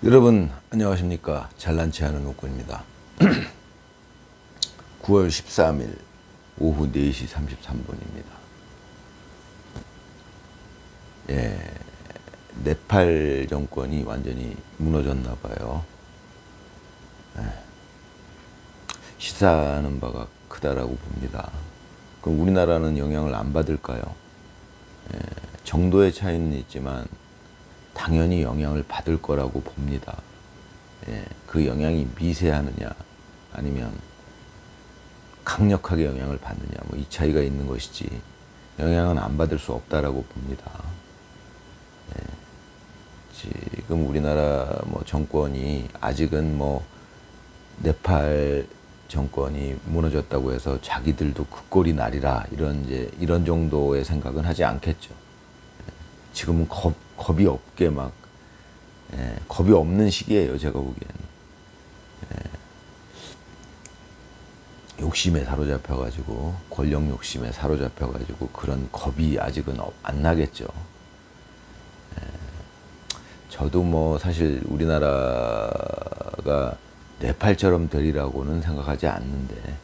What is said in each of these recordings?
여러분 안녕하십니까. 잘난체 하는 웃군입니다. 9월 13일 오후 4시 33분입니다. 네팔 정권이 완전히 무너졌나 봐요. 시사하는 바가 크다라고 봅니다. 그럼 우리나라는 영향을 안 받을까요? 정도의 차이는 있지만 당연히 영향을 받을 거라고 봅니다. 그 영향이 미세하느냐 아니면 강력하게 영향을 받느냐 뭐 이 차이가 있는 것이지 영향은 안 받을 수 없다라고 봅니다. 지금 우리나라 뭐 정권이 아직은 뭐 네팔 정권이 무너졌다고 해서 자기들도 그 꼴이 나리라 이런 정도의 생각은 하지 않겠죠. 지금은 겁이 없게 막 겁이 없는 시기예요. 제가 보기에는 욕심에 사로잡혀가지고 권력 욕심에 사로잡혀가지고 그런 겁이 아직은 안 나겠죠. 저도 뭐 사실 우리나라가 네팔처럼 되리라고는 생각하지 않는데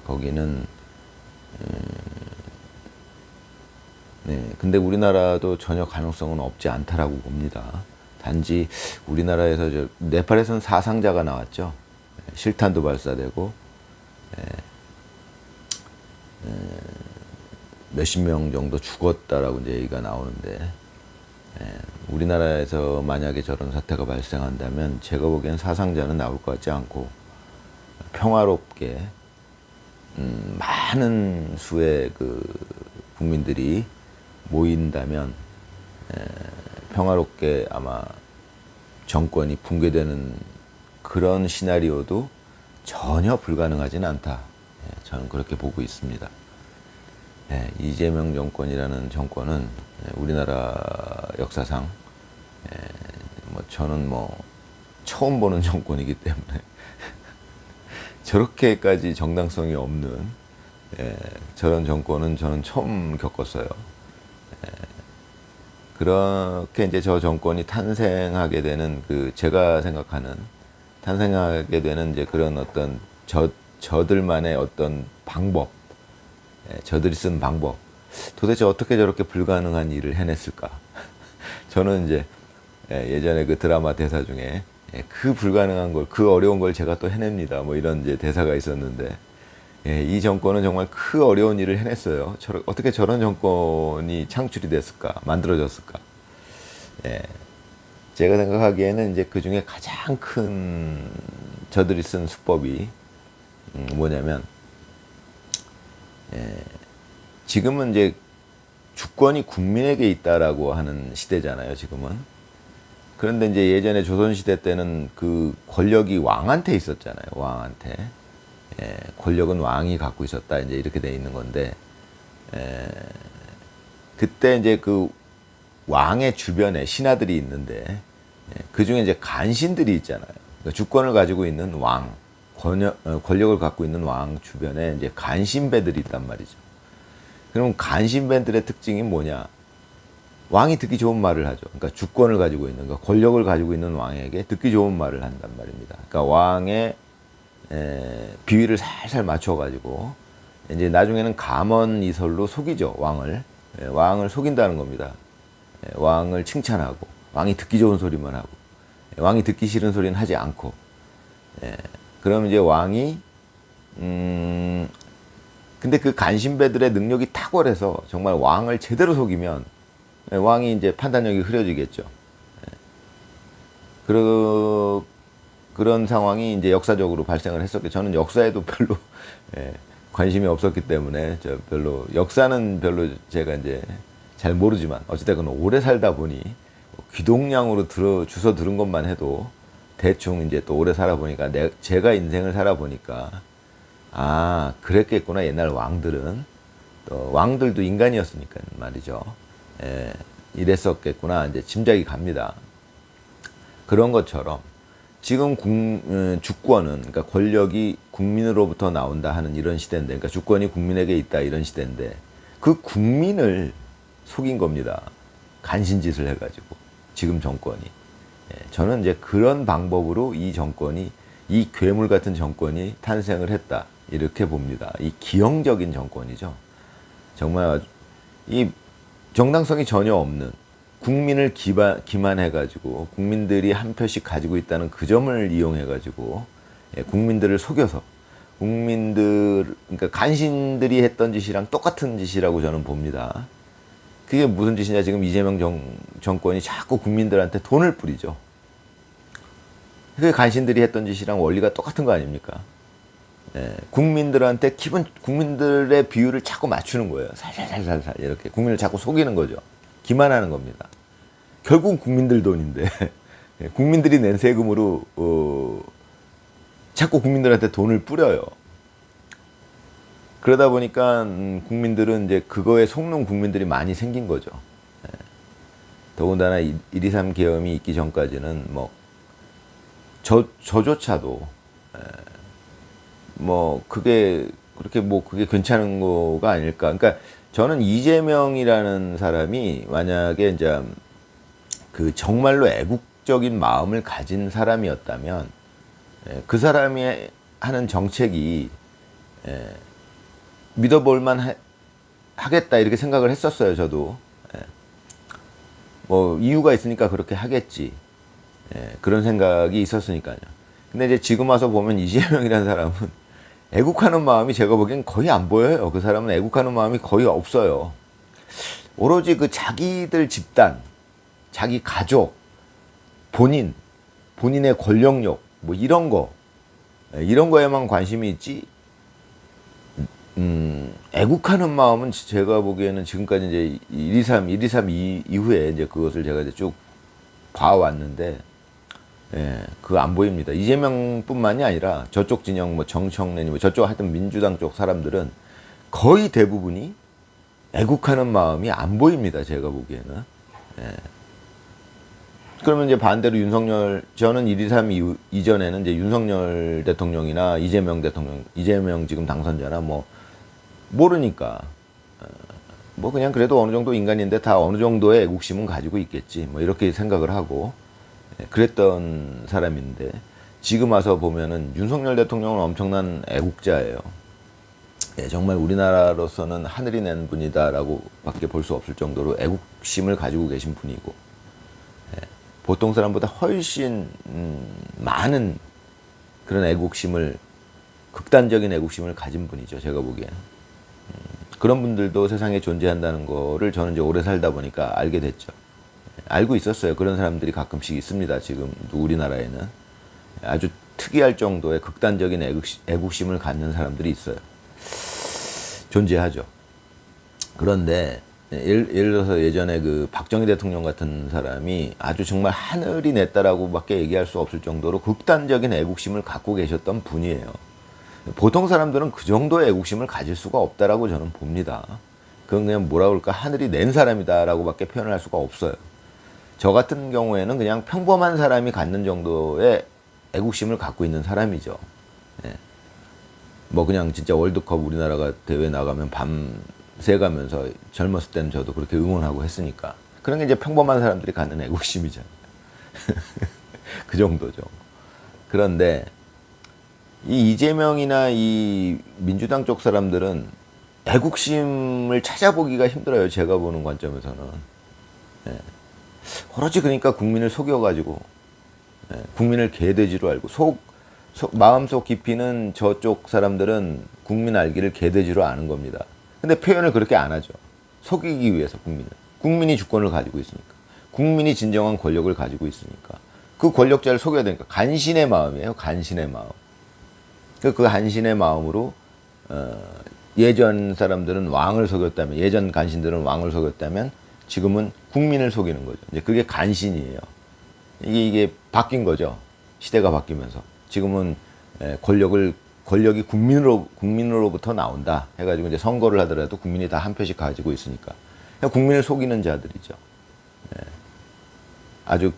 거기는 근데 우리나라도 전혀 가능성은 없지 않다라고 봅니다. 단지 우리나라에서 네팔에서는 사상자가 나왔죠. 실탄도 발사되고 몇십 명 정도 죽었다라고 이제 얘기가 나오는데 우리나라에서 만약에 저런 사태가 발생한다면 제가 보기엔 사상자는 나올 것 같지 않고 평화롭게 많은 수의 그 국민들이 모인다면 평화롭게 아마 정권이 붕괴되는 그런 시나리오도 전혀 불가능하지는 않다. 저는 그렇게 보고 있습니다. 이재명 정권이라는 정권은 우리나라 역사상 뭐 저는 뭐 처음 보는 정권이기 때문에 저렇게까지 정당성이 없는 저런 정권은 저는 처음 겪었어요. 그렇게 이제 저 정권이 탄생하게 되는 제가 생각하는 탄생하게 되는 이제 그런 어떤 저들만의 어떤 방법, 저들이 쓴 방법, 도대체 어떻게 저렇게 불가능한 일을 해냈을까? 저는 이제 예전에 그 드라마 대사 중에 그 불가능한 걸, 그 어려운 걸 제가 또 해냅니다. 뭐 이런 이제 대사가 있었는데, 이 정권은 정말 그 어려운 일을 해냈어요. 어떻게 저런 정권이 창출이 됐을까? 만들어졌을까? 제가 생각하기에는 이제 그 중에 가장 큰 저들이 쓴 수법이 뭐냐면, 지금은 이제 주권이 국민에게 있다라고 하는 시대잖아요, 지금은. 그런데 이제 예전에 조선시대 때는 그 권력이 왕한테 있었잖아요, 왕한테. 권력은 왕이 갖고 있었다, 이제 이렇게 돼 있는 건데, 그때 이제 그 왕의 주변에 신하들이 있는데, 그 중에 이제 간신들이 있잖아요. 그러니까 주권을 가지고 있는 왕, 권력을 갖고 있는 왕 주변에 이제 간신배들이 있단 말이죠. 그럼 간신배들의 특징이 뭐냐? 왕이 듣기 좋은 말을 하죠. 그러니까 주권을 가지고 있는, 그러니까 권력을 가지고 있는 왕에게 듣기 좋은 말을 한단 말입니다. 그러니까 왕의 비위를 살살 맞춰가지고 이제 나중에는 감언이설로 속이죠, 왕을. 왕을 속인다는 겁니다. 왕을 칭찬하고 왕이 듣기 좋은 소리만 하고 왕이 듣기 싫은 소리는 하지 않고. 그럼 이제 왕이 근데 그 간신배들의 능력이 탁월해서 정말 왕을 제대로 속이면 왕이 이제 판단력이 흐려지겠죠. 그런 상황이 이제 역사적으로 발생을 했었고, 저는 역사에도 별로 관심이 없었기 때문에 별로 역사는 별로 제가 이제 잘 모르지만 어찌됐건 오래 살다 보니 귀동냥으로 주워 들은 것만 해도 대충 이제 또 오래 살아보니까 제가 인생을 살아보니까 아 그랬겠구나. 옛날 왕들은 또 왕들도 인간이었으니까 말이죠. 이랬었겠구나. 이제 짐작이 갑니다. 그런 것처럼 지금 주권은, 그러니까 권력이 국민으로부터 나온다 하는 이런 시대인데, 그러니까 주권이 국민에게 있다 이런 시대인데, 그 국민을 속인 겁니다. 간신짓을 해가지고 지금 정권이. 저는 이제 그런 방법으로 이 정권이, 이 괴물 같은 정권이 탄생을 했다, 이렇게 봅니다. 이 기형적인 정권이죠. 정말 이 정당성이 전혀 없는, 국민을 기만해가지고 국민들이 한 표씩 가지고 있다는 그 점을 이용해가지고 국민들을 속여서, 그러니까 간신들이 했던 짓이랑 똑같은 짓이라고 저는 봅니다. 그게 무슨 짓이냐, 지금 이재명 정권이 자꾸 국민들한테 돈을 뿌리죠. 그게 간신들이 했던 짓이랑 원리가 똑같은 거 아닙니까? 국민들한테 국민들의 비율을 자꾸 맞추는 거예요. 살살살살 이렇게 국민을 자꾸 속이는 거죠. 기만하는 겁니다. 결국 국민들 돈인데 국민들이 낸 세금으로 자꾸 국민들한테 돈을 뿌려요. 그러다 보니까 국민들은 이제 그거에 속는 국민들이 많이 생긴 거죠. 더군다나 1.23 계엄이 있기 전까지는 뭐 저조차도 뭐 그게 그렇게 뭐 그게 괜찮은 거가 아닐까. 그러니까 저는 이재명이라는 사람이 만약에 이제 그 정말로 애국적인 마음을 가진 사람이었다면 그 사람이 하는 정책이 믿어볼만 하겠다, 이렇게 생각을 했었어요. 저도 뭐 이유가 있으니까 그렇게 하겠지, 그런 생각이 있었으니까요. 근데 이제 지금 와서 보면 이재명이라는 사람은 애국하는 마음이 제가 보기엔 거의 안 보여요. 그 사람은 애국하는 마음이 거의 없어요. 오로지 그 자기들 집단, 자기 가족, 본인의 권력욕, 뭐 이런 거에만 관심이 있지, 애국하는 마음은 제가 보기에는 지금까지 이제 1.23 이후에 이제 그것을 제가 이제 쭉 봐왔는데, 그거 안 보입니다. 이재명뿐만이 아니라 저쪽 진영, 뭐 정청래니 뭐 저쪽 하여튼 민주당 쪽 사람들은 거의 대부분이 애국하는 마음이 안 보입니다. 제가 보기에는. 그러면 이제 반대로 저는 1.23 이전에는 이제 윤석열 대통령이나 이재명 지금 당선자나 뭐 모르니까, 뭐 그냥 그래도 어느 정도 인간인데 다 어느 정도의 애국심은 가지고 있겠지, 뭐 이렇게 생각을 하고 그랬던 사람인데, 지금 와서 보면은 윤석열 대통령은 엄청난 애국자예요. 정말 우리나라로서는 하늘이 낸 분이다라고 밖에 볼 수 없을 정도로 애국심을 가지고 계신 분이고, 보통 사람보다 훨씬 많은 그런 극단적인 애국심을 가진 분이죠. 제가 보기에는. 그런 분들도 세상에 존재한다는 거를 저는 이제 오래 살다 보니까 알게 됐죠. 알고 있었어요. 그런 사람들이 가끔씩 있습니다. 지금 우리나라에는 아주 특이할 정도의 극단적인 애국심을 갖는 사람들이 있어요. 존재하죠. 그런데 예를 들어서 예전에 그 박정희 대통령 같은 사람이 아주 정말 하늘이 냈다라고 밖에 얘기할 수 없을 정도로 극단적인 애국심을 갖고 계셨던 분이에요. 보통 사람들은 그 정도의 애국심을 가질 수가 없다라고 저는 봅니다. 그건 그냥 뭐라 그럴까, 하늘이 낸 사람이다라고 밖에 표현을 할 수가 없어요. 저 같은 경우에는 그냥 평범한 사람이 갖는 정도의 애국심을 갖고 있는 사람이죠. 뭐 그냥 진짜 월드컵 우리나라가 대회 나가면 밤새 가면서 젊었을 때는 저도 그렇게 응원하고 했으니까, 그런 게 이제 평범한 사람들이 갖는 애국심이잖아요. 그 정도죠. 그런데 이 이재명이나 이 민주당 쪽 사람들은 애국심을 찾아보기가 힘들어요. 제가 보는 관점에서는. 오로지 그러니까 국민을 속여가지고, 국민을 개돼지로 알고, 마음속 깊이는 저쪽 사람들은 국민 알기를 개돼지로 아는 겁니다. 근데 표현을 그렇게 안 하죠. 속이기 위해서 국민이 주권을 가지고 있으니까, 국민이 진정한 권력을 가지고 있으니까 그 권력자를 속여야 되니까, 간신의 마음이에요. 간신의 마음. 그 간신의 마음으로 예전 사람들은 왕을 속였다면, 예전 간신들은 왕을 속였다면 지금은 국민을 속이는 거죠. 이제 그게 간신이에요. 이게 바뀐 거죠. 시대가 바뀌면서 지금은 권력이 국민으로부터 나온다 해가지고 이제 선거를 하더라도 국민이 다 한 표씩 가지고 있으니까 그냥 국민을 속이는 자들이죠. 아주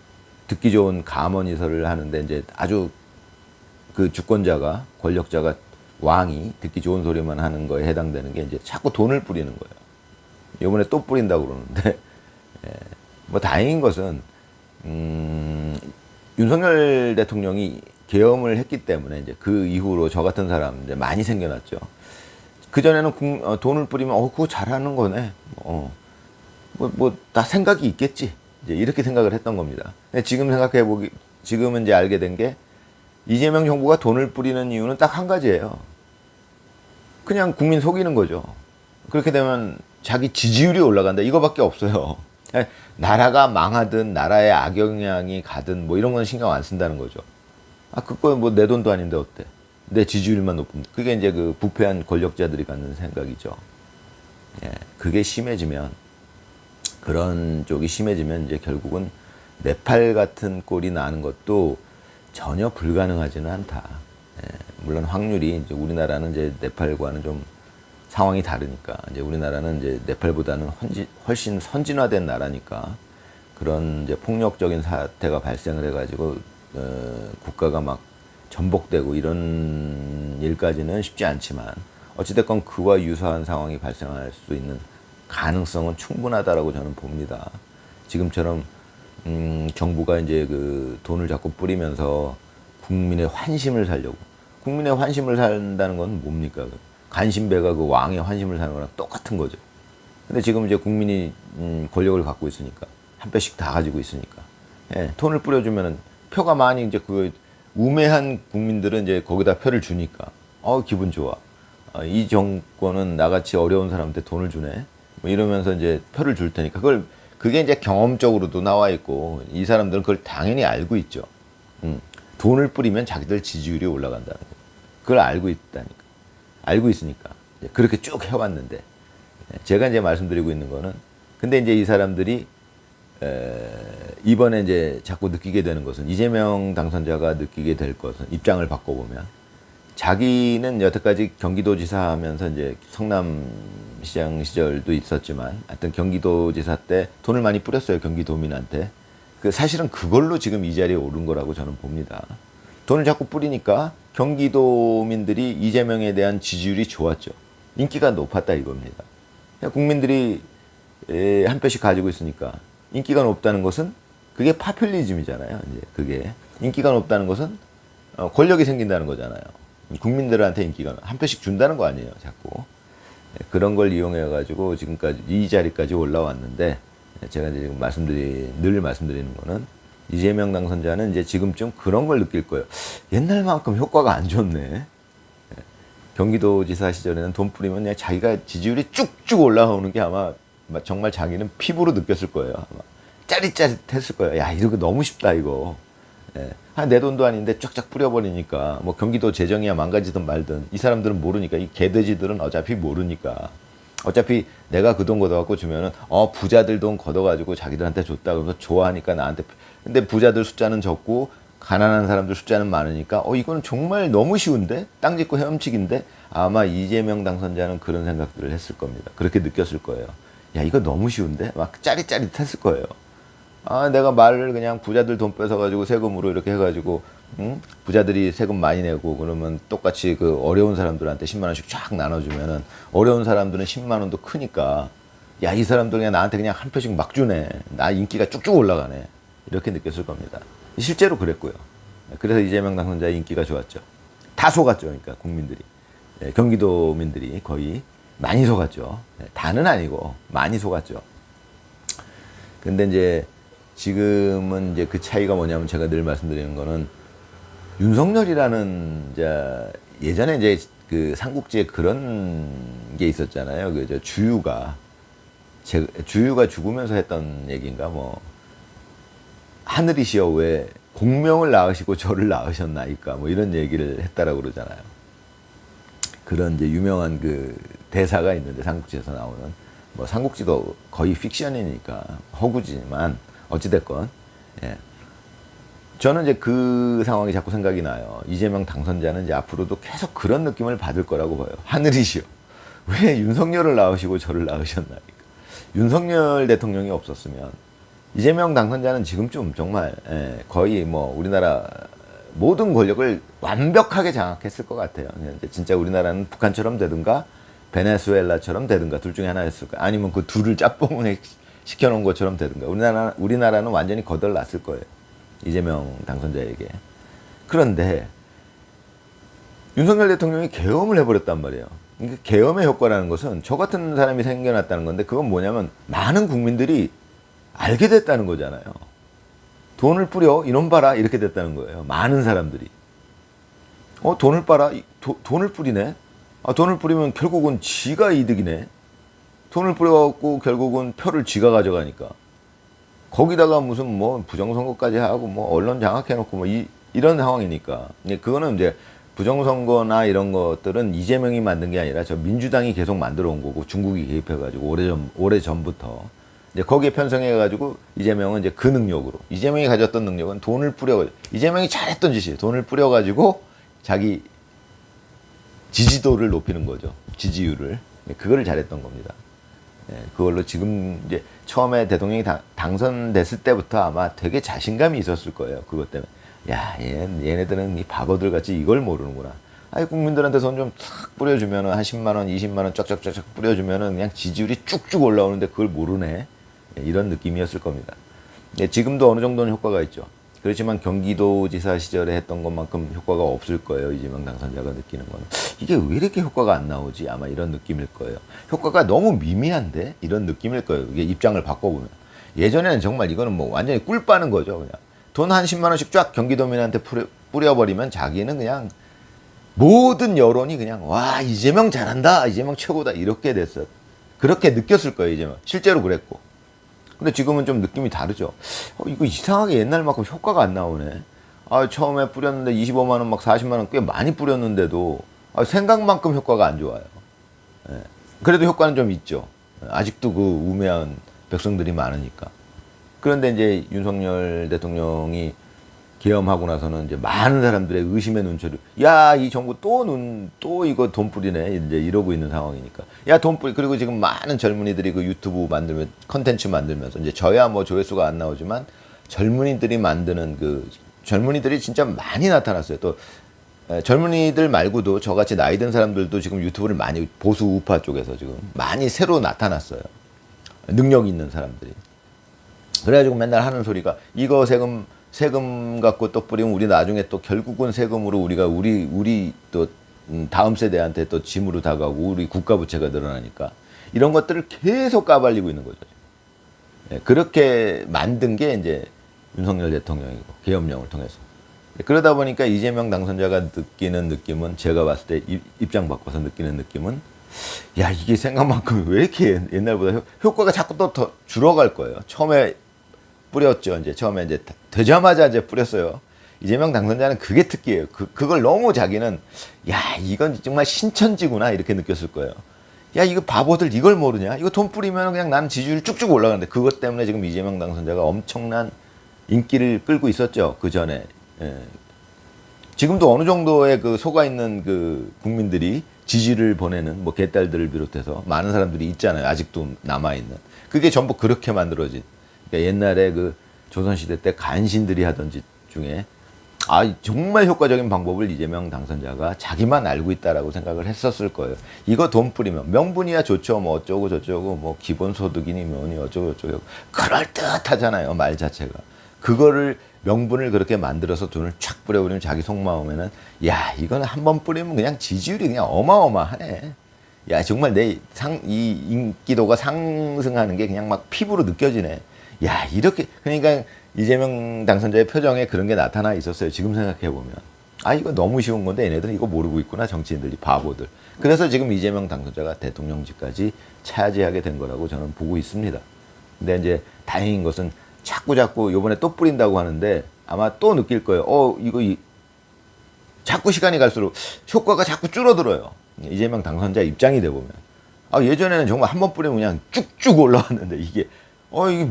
듣기 좋은 감언이설을 하는데, 이제 아주 그 주권자가, 권력자가, 왕이 듣기 좋은 소리만 하는 거에 해당되는 게 이제 자꾸 돈을 뿌리는 거예요. 이번에 또 뿌린다고 그러는데, 뭐 다행인 것은 윤석열 대통령이 계엄을 했기 때문에 이제 그 이후로 저 같은 사람 이제 많이 생겨났죠. 그 전에는 돈을 뿌리면 그거 잘하는 거네. 다 생각이 있겠지. 이제 이렇게 생각을 했던 겁니다. 지금 생각해보기, 지금은 이제 알게 된 게 이재명 정부가 돈을 뿌리는 이유는 딱 한 가지예요. 그냥 국민 속이는 거죠. 그렇게 되면 자기 지지율이 올라간다. 이거밖에 없어요. 나라가 망하든 나라에 악영향이 가든 뭐 이런 건 신경 안 쓴다는 거죠. 그거 뭐 내 돈도 아닌데 어때? 내 지지율만 높으면. 그게 이제 그 부패한 권력자들이 갖는 생각이죠. 예, 그게 심해지면, 그런 쪽이 심해지면 이제 결국은 네팔 같은 꼴이 나는 것도 전혀 불가능하지는 않다. 예, 물론 확률이 이제 우리나라는 이제 네팔과는 좀 상황이 다르니까, 이제 우리나라는 이제 네팔보다는 훨씬 선진화된 나라니까 그런 이제 폭력적인 사태가 발생을 해가지고 국가가 막 전복되고 이런 일까지는 쉽지 않지만, 어찌됐건 그와 유사한 상황이 발생할 수 있는 가능성은 충분하다라고 저는 봅니다. 지금처럼 정부가 이제 그 돈을 자꾸 뿌리면서 국민의 환심을 살려고, 국민의 환심을 산다는 건 뭡니까? 간신배가 그 왕의 환심을 사는 거랑 똑같은 거죠. 근데 지금 이제 국민이 권력을 갖고 있으니까, 한 표씩 다 가지고 있으니까, 예, 돈을 뿌려주면은 표가 많이 이제 그 우매한 국민들은 이제 거기다 표를 주니까 기분 좋아. 이 정권은 나같이 어려운 사람한테 돈을 주네. 뭐 이러면서 이제 표를 줄 테니까, 그게 이제 경험적으로도 나와 있고 이 사람들은 그걸 당연히 알고 있죠. 돈을 뿌리면 자기들 지지율이 올라간다는 거. 그걸 알고 있다니까. 알고 있으니까 그렇게 쭉 해왔는데, 제가 이제 말씀드리고 있는 거는, 근데 이제 이 사람들이 이번에 이제 자꾸 느끼게 되는 것은, 이재명 당선자가 느끼게 될 것은, 입장을 바꿔보면, 자기는 여태까지 경기도지사 하면서 이제 성남시장 시절도 있었지만, 하여튼 경기도지사 때 돈을 많이 뿌렸어요, 경기도민한테. 사실은 그걸로 지금 이 자리에 오른 거라고 저는 봅니다. 돈을 자꾸 뿌리니까 경기도민들이 이재명에 대한 지지율이 좋았죠. 인기가 높았다 이겁니다. 국민들이 한 표씩 가지고 있으니까 인기가 높다는 것은, 그게 파퓰리즘이잖아요. 이제 그게 인기가 높다는 것은 권력이 생긴다는 거잖아요. 국민들한테 인기가 한 표씩 준다는 거 아니에요, 자꾸. 그런 걸 이용해 가지고 지금까지 이 자리까지 올라왔는데, 제가 이제 지금 늘 말씀드리는 거는, 이재명 당선자는 이제 지금쯤 그런 걸 느낄 거예요. 옛날만큼 효과가 안 좋네. 경기도지사 시절에는 돈 뿌리면 그냥 자기가 지지율이 쭉쭉 올라오는 게 아마 정말 자기는 피부로 느꼈을 거예요. 아마 짜릿짜릿했을 거예요. 야, 이거 너무 쉽다 이거. 내 돈도 아닌데 쫙쫙 뿌려버리니까, 뭐 경기도 재정이야 망가지든 말든 이 사람들은 모르니까, 이 개돼지들은 어차피 모르니까, 어차피 내가 그 돈 걷어갖고 주면은 부자들 돈 걷어가지고 자기들한테 줬다 그러면서 좋아하니까 나한테. 근데 부자들 숫자는 적고 가난한 사람들 숫자는 많으니까 이거는 정말 너무 쉬운데, 땅 짓고 헤엄치기인데, 아마 이재명 당선자는 그런 생각들을 했을 겁니다. 그렇게 느꼈을 거예요. 야, 이거 너무 쉬운데, 막 짜릿짜릿했을 거예요. 내가 말을 그냥 부자들 돈 뺏어가지고 세금으로 이렇게 해가지고, 부자들이 세금 많이 내고 그러면 똑같이 그 어려운 사람들한테 10만 원씩 쫙 나눠주면은, 어려운 사람들은 10만 원도 크니까, 야, 이 사람들 그냥 나한테 그냥 한 표씩 막 주네. 나 인기가 쭉쭉 올라가네. 이렇게 느꼈을 겁니다. 실제로 그랬고요. 그래서 이재명 당선자의 인기가 좋았죠. 다 속았죠. 그러니까 국민들이. 경기도민들이 거의 많이 속았죠. 다는 아니고 많이 속았죠. 근데 이제 지금은 이제 그 차이가 뭐냐면, 제가 늘 말씀드리는 거는, 윤석열이라는 예전에 이제 그 삼국지에 그런 게 있었잖아요. 그 주유가 죽으면서 했던 얘기인가, 뭐 하늘이시여 왜 공명을 낳으시고 저를 낳으셨나이까, 뭐 이런 얘기를 했다라고 그러잖아요. 그런 이제 유명한 그 대사가 있는데, 삼국지에서 나오는, 뭐 삼국지도 거의 픽션이니까 허구지만 어찌됐건, 예. 저는 이제 그 상황이 자꾸 생각이 나요. 이재명 당선자는 이제 앞으로도 계속 그런 느낌을 받을 거라고 봐요. 하늘이시여 왜 윤석열을 낳으시고 저를 낳으셨나이까. 윤석열 대통령이 없었으면 이재명 당선자는 지금쯤 정말 거의 뭐 우리나라 모든 권력을 완벽하게 장악했을 것 같아요. 진짜 우리나라는 북한처럼 되든가 베네수엘라처럼 되든가 둘 중에 하나였을 거예요. 아니면 그 둘을 짝꿍을 시켜놓은 것처럼 되든가. 우리나라는 완전히 거덜났을 거예요. 이재명 당선자에게. 그런데 윤석열 대통령이 계엄을 해버렸단 말이에요. 그러니까 계엄의 효과라는 것은 저 같은 사람이 생겨났다는 건데 그건 뭐냐면 많은 국민들이 알게 됐다는 거잖아요. 돈을 뿌려 이놈 봐라 이렇게 됐다는 거예요. 많은 사람들이. 돈을 빨아 돈을 뿌리네. 돈을 뿌리면 결국은 지가 이득이네. 돈을 뿌려갖고 결국은 표를 지가 가져가니까. 거기다가 무슨 뭐 부정선거까지 하고 뭐 언론 장악해놓고 뭐 이런 상황이니까. 그거는 이제 부정선거나 이런 것들은 이재명이 만든 게 아니라 저 민주당이 계속 만들어 온 거고 중국이 개입해가지고 오래전부터 이제 거기에 편성해가지고 이재명은 이제 그 능력으로 이재명이 가졌던 능력은 돈을 이재명이 잘했던 짓이에요. 돈을 뿌려가지고 자기 지지도를 높이는 거죠. 지지율을. 그거를 잘했던 겁니다. 그걸로 지금 이제 처음에 대통령이 당선됐을 때부터 아마 되게 자신감이 있었을 거예요. 그것 때문에. 야, 얘네들은 이 바보들 같이 이걸 모르는구나. 아니, 국민들한테 돈 좀 탁 뿌려주면은 한 10만 원, 20만 원 쫙쫙쫙쫙 뿌려주면은 그냥 지지율이 쭉쭉 올라오는데 그걸 모르네. 이런 느낌이었을 겁니다. 지금도 어느 정도는 효과가 있죠. 그렇지만 경기도지사 시절에 했던 것만큼 효과가 없을 거예요. 이재명 당선자가 느끼는 거는. 이게 왜 이렇게 효과가 안 나오지? 아마 이런 느낌일 거예요. 효과가 너무 미미한데? 이런 느낌일 거예요. 이게 입장을 바꿔보면. 예전에는 정말 이거는 뭐 완전히 꿀 빠는 거죠. 그냥. 돈 한 10만 원씩 쫙 경기도민한테 뿌려버리면 자기는 그냥 모든 여론이 그냥 와 이재명 잘한다. 이재명 최고다. 이렇게 됐어요. 그렇게 느꼈을 거예요. 이재명. 실제로 그랬고. 근데 지금은 좀 느낌이 다르죠. 이거 이상하게 옛날만큼 효과가 안 나오네. 처음에 뿌렸는데 25만 원, 막 40만 원 꽤 많이 뿌렸는데도 생각만큼 효과가 안 좋아요. 그래도 효과는 좀 있죠. 아직도 그 우매한 백성들이 많으니까. 그런데 이제 윤석열 대통령이 계엄하고 나서는 이제 많은 사람들의 의심의 눈초리. 야, 이 정부 또 이거 돈 뿌리네. 이제 이러고 있는 상황이니까. 야, 돈 뿌리. 그리고 지금 많은 젊은이들이 그 유튜브 컨텐츠 만들면서 이제 저야 뭐 조회수가 안 나오지만 젊은이들이 만드는 젊은이들이 진짜 많이 나타났어요. 또 젊은이들 말고도 저같이 나이 든 사람들도 지금 유튜브를 많이 보수 우파 쪽에서 지금 많이 새로 나타났어요. 능력 있는 사람들이. 그래가지고 맨날 하는 소리가 이거 세금 갖고 또 뿌리면 우리 나중에 또 결국은 세금으로 우리 또 다음 세대한테 또 짐으로 다가오고 우리 국가 부채가 늘어나니까 이런 것들을 계속 까발리고 있는 거죠. 그렇게 만든 게 이제 윤석열 대통령이고 계엄령을 통해서. 그러다 보니까 이재명 당선자가 느끼는 느낌은 제가 봤을 때 입장 바꿔서 느끼는 느낌은 야 이게 생각만큼 왜 이렇게 옛날보다 효과가 자꾸 또 더 줄어갈 거예요. 처음에 뿌렸죠. 처음에 되자마자 뿌렸어요. 이재명 당선자는 그게 특기예요. 그걸 너무 자기는 야 이건 정말 신천지구나 이렇게 느꼈을 거예요. 야 이거 바보들 이걸 모르냐? 이거 돈 뿌리면 그냥 나는 지지율이 쭉쭉 올라가는데 그것 때문에 지금 이재명 당선자가 엄청난 인기를 끌고 있었죠. 그 전에. 지금도 어느 정도의 속아 있는 국민들이 지지를 보내는 뭐 개딸들을 비롯해서 많은 사람들이 있잖아요. 아직도 남아 있는. 그게 전부 그렇게 만들어진. 그러니까 옛날에 조선시대 때 간신들이 하던 짓 중에 정말 효과적인 방법을 이재명 당선자가 자기만 알고 있다라고 생각을 했었을 거예요. 이거 돈 뿌리면 명분이야 좋죠. 뭐 어쩌고 저쩌고 뭐 기본소득이니 뭐니 어쩌고 저쩌고 그럴듯하잖아요. 말 자체가. 그거를 명분을 그렇게 만들어서 돈을 촥 뿌려버리면 자기 속마음에는 야 이거는 한 번 뿌리면 그냥 지지율이 그냥 어마어마하네. 야 정말 이 인기도가 상승하는 게 그냥 막 피부로 느껴지네. 야 이렇게 그러니까 이재명 당선자의 표정에 그런 게 나타나 있었어요. 지금 생각해 보면 이거 너무 쉬운 건데 얘네들은 이거 모르고 있구나. 정치인들이 바보들. 그래서 지금 이재명 당선자가 대통령직까지 차지하게 된 거라고 저는 보고 있습니다. 근데 이제 다행인 것은 자꾸 요번에 또 뿌린다고 하는데 아마 또 느낄 거예요. 자꾸 시간이 갈수록 효과가 자꾸 줄어들어요. 이재명 당선자 입장이 돼 보면 예전에는 정말 한 번 뿌리면 그냥 쭉쭉 올라왔는데 이게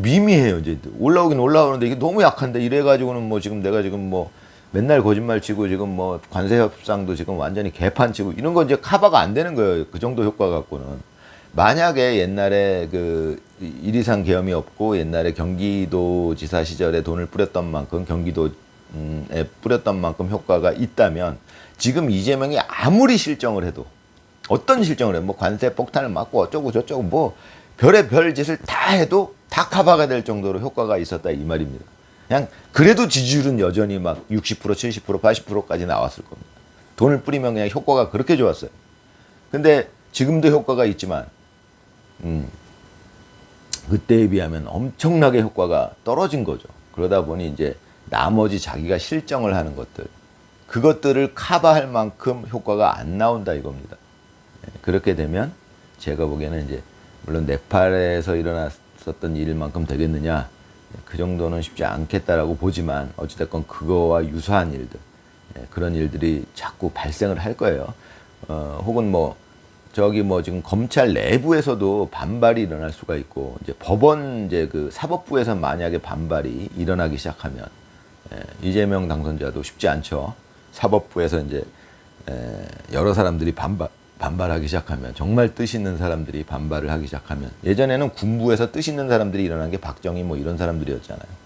미미해요. 이제 올라오긴 올라오는데 이게 너무 약한데 이래가지고는 뭐 지금 내가 지금 뭐 맨날 거짓말 치고 지금 뭐 관세 협상도 지금 완전히 개판 치고 이런 거 이제 커버가 안 되는 거예요. 그 정도 효과 갖고는. 만약에 옛날에 1.23 계엄이 없고 옛날에 경기도지사 시절에 돈을 뿌렸던 만큼 경기도에 뿌렸던 만큼 효과가 있다면 지금 이재명이 아무리 실정을 해도 어떤 실정을 해도 뭐 관세 폭탄을 맞고 어쩌고 저쩌고 뭐 별의 별 짓을 다 해도 다 커버가 될 정도로 효과가 있었다 이 말입니다. 그냥 그래도 지지율은 여전히 막 60%, 70%, 80%까지 나왔을 겁니다. 돈을 뿌리면 그냥 효과가 그렇게 좋았어요. 근데 지금도 효과가 있지만 그때에 비하면 엄청나게 효과가 떨어진 거죠. 그러다 보니 이제 나머지 자기가 실정을 하는 것들, 그것들을 커버할 만큼 효과가 안 나온다 이겁니다. 그렇게 되면 제가 보기에는 이제 물론 네팔에서 일어났었던 일만큼 되겠느냐, 그 정도는 쉽지 않겠다라고 보지만 어찌됐건 그거와 유사한 일들, 그런 일들이 자꾸 발생을 할 거예요. 혹은 뭐 저기 뭐 지금 검찰 내부에서도 반발이 일어날 수가 있고, 이제 법원 이제 그 사법부에서 만약에 반발이 일어나기 시작하면 이재명 당선자도 쉽지 않죠. 사법부에서 이제 여러 사람들이 반발하기 시작하면, 정말 뜻 있는 사람들이 반발을 하기 시작하면, 예전에는 군부에서 뜻 있는 사람들이 일어난 게 박정희 뭐 이런 사람들이었잖아요.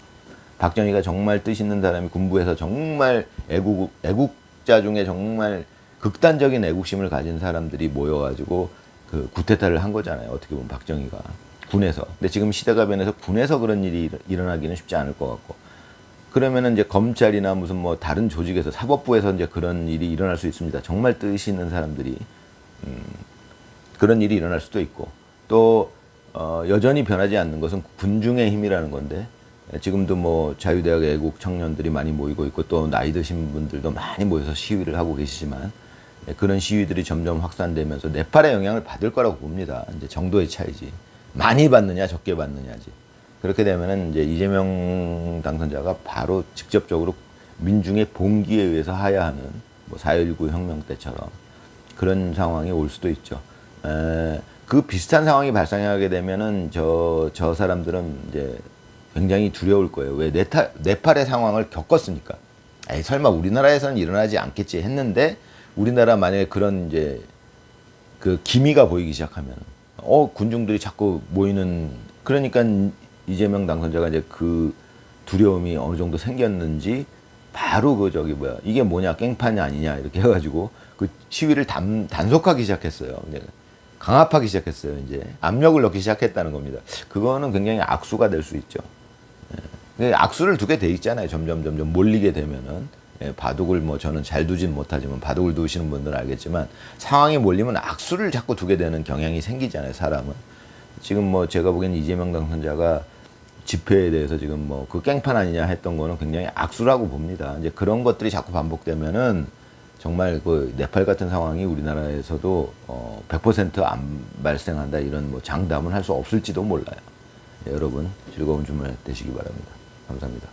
박정희가 정말 뜻 있는 사람이 군부에서 정말 애국자 중에 정말 극단적인 애국심을 가진 사람들이 모여가지고 그 구테타를 한 거잖아요. 어떻게 보면 박정희가 군에서. 근데 지금 시대가 변해서 군에서 그런 일이 일어나기는 쉽지 않을 것 같고, 그러면은 이제 검찰이나 무슨 뭐 다른 조직에서, 사법부에서 이제 그런 일이 일어날 수 있습니다. 정말 뜻이 있는 사람들이 그런 일이 일어날 수도 있고, 또 여전히 변하지 않는 것은 군중의 힘이라는 건데, 지금도 뭐 자유대학 애국 청년들이 많이 모이고 있고, 또 나이 드신 분들도 많이 모여서 시위를 하고 계시지만, 그런 시위들이 점점 확산되면서 네팔의 영향을 받을 거라고 봅니다. 이제 정도의 차이지. 많이 받느냐 적게 받느냐지. 그렇게 되면은 이제 이재명 당선자가 바로 직접적으로 민중의 봉기에 의해서 하야하는 뭐 4.19 혁명 때처럼 그런 상황이 올 수도 있죠. 그 비슷한 상황이 발생하게 되면은 저 사람들은 이제 굉장히 두려울 거예요. 왜 네팔의 상황을 겪었으니까. 에이, 설마 우리나라에서는 일어나지 않겠지 했는데, 우리나라 만약에 그런 이제 그 기미가 보이기 시작하면, 군중들이 자꾸 모이는, 그러니까 이재명 당선자가 이제 그 두려움이 어느 정도 생겼는지 바로 그 저기 뭐야, 이게 뭐냐, 깽판이 아니냐 이렇게 해가지고 그 시위를 단속하기 시작했어요. 이제 강압하기 시작했어요. 이제 압력을 넣기 시작했다는 겁니다. 그거는 굉장히 악수가 될 수 있죠. 악수를 두게 돼 있잖아요. 점점 몰리게 되면은. 바둑을 뭐 저는 잘 두진 못하지만, 바둑을 두시는 분들은 알겠지만, 상황이 몰리면 악수를 자꾸 두게 되는 경향이 생기잖아요, 사람은. 지금 뭐 제가 보기엔 이재명 당선자가 집회에 대해서 지금 뭐 그 깽판 아니냐 했던 거는 굉장히 악수라고 봅니다. 이제 그런 것들이 자꾸 반복되면은 정말 그 네팔 같은 상황이 우리나라에서도 100%안 발생한다, 이런 뭐 장담은 할 수 없을지도 몰라요. 여러분 즐거운 주말 되시기 바랍니다. 감사합니다.